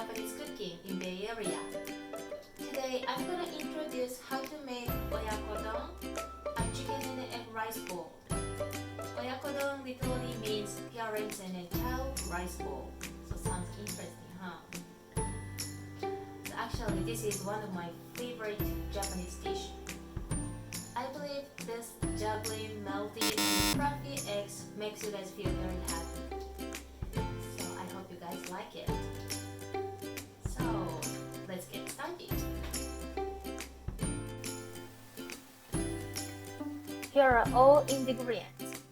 Japanese cooking in Bay Area. Today I'm gonna introduce how to make OYAKODON, a chicken and egg rice bowl. OYAKODON literally means parents and a child rice bowl. So sounds interesting, huh? So actually this is one of my favorite Japanese dish. I believe this jubbly, melty, and fluffy eggs makes you guys feel very happy. So I hope you guys like it. So let's get started. Here are all ingredients.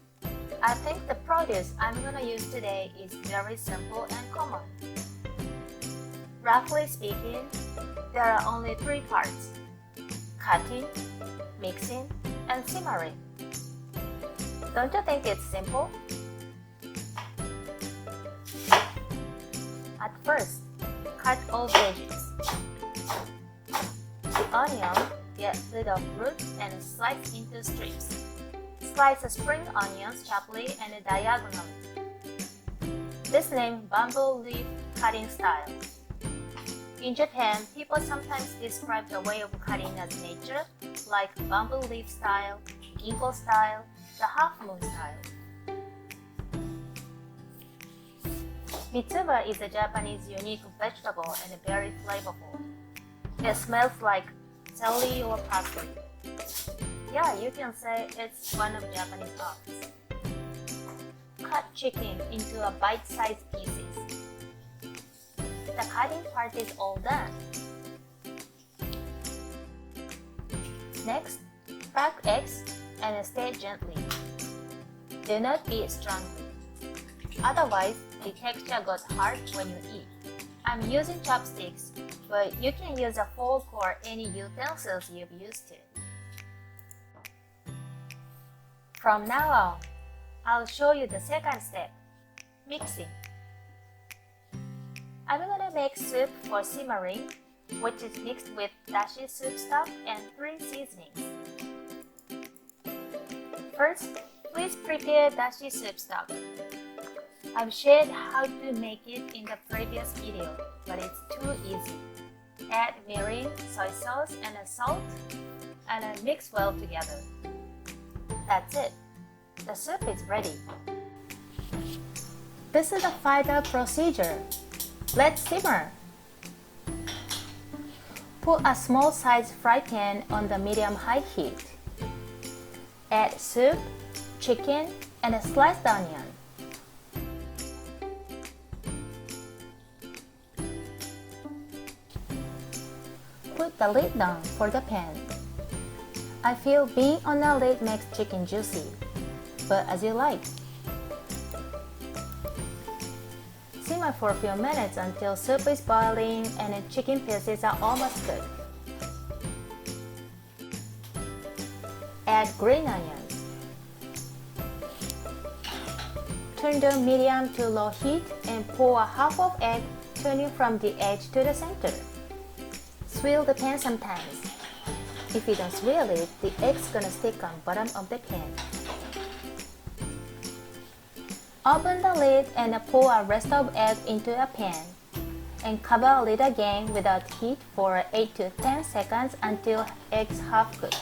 I think the produce I'm gonna use today is very simple and common. Roughly speaking, there are only three parts: cutting, mixing, and simmering. Don't you think it's simple? At first, cut all veggies. The onion, get rid of root and slice into strips. Slice the spring onions sharply and diagonally. This name bamboo leaf cutting style. In Japan, people sometimes describe the way of cutting as nature, like bamboo leaf style, ginkgo style, the half moon style. Mitsuba is a Japanese unique vegetable and very flavorful. It smells like celery or parsley. Yeah, you can say it's one of Japanese herbs. Cut chicken into a bite-sized pieces. The cutting part is all done. Next, crack eggs and stir gently. Do not beat strongly. Otherwise, the texture got hard when you eat. I'm using chopsticks, but you can use a fork or any utensils you've used to. From now on, I'll show you the second step, mixing. I'm gonna make soup for simmering, which is mixed with dashi soup stock and 3 seasonings. First, please prepare dashi soup stock. I've shared how to make it in the previous video, but it's too easy. Add mirin, soy sauce, and salt, and mix well together. That's it. The soup is ready. This is the final procedure. Let's simmer. Put a small size fry pan on the medium-high heat. Add soup, chicken, and a sliced onion. Put the lid down for the pan. I feel being on a lid makes chicken juicy, but as you like. Simmer for a few minutes until soup is boiling and the chicken pieces are almost cooked. Add green onions. Turn the medium to low heat and pour a half of egg, turning from the edge to the center. Swirl the pan sometimes. If you don't swirl it, the egg's gonna stick on bottom of the pan. Open the lid and pour a rest of egg into a pan. And cover lid again without heat for 8 to 10 seconds until eggs half cooked.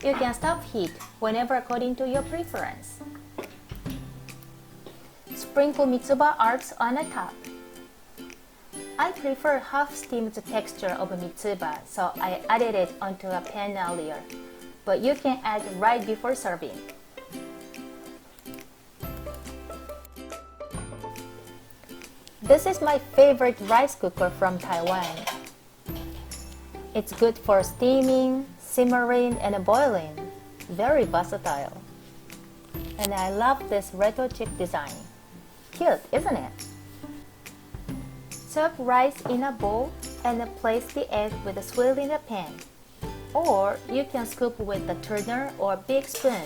You can stop heat whenever according to your preference. Sprinkle Mitsuba herbs on the top. I prefer half-steamed texture of Mitsuba, so I added it onto a pan earlier, but you can add right before serving. This is my favorite rice cooker from Taiwan. It's good for steaming, simmering, and boiling. Very versatile. And I love this retro chip design. Cute, isn't it? Serve rice in a bowl and place the egg with a swirl in the pan. Or you can scoop with a turner or big spoon.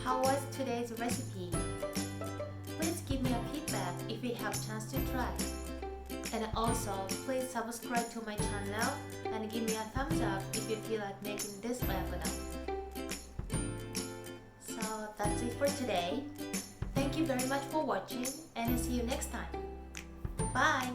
how was today's recipe? Please give me a feedback if you have chance to try. And also, please subscribe to my channel and give me a thumbs up if you feel like making this oyakodon. So that's it for today. Thank you very much for watching and see you next time. Bye!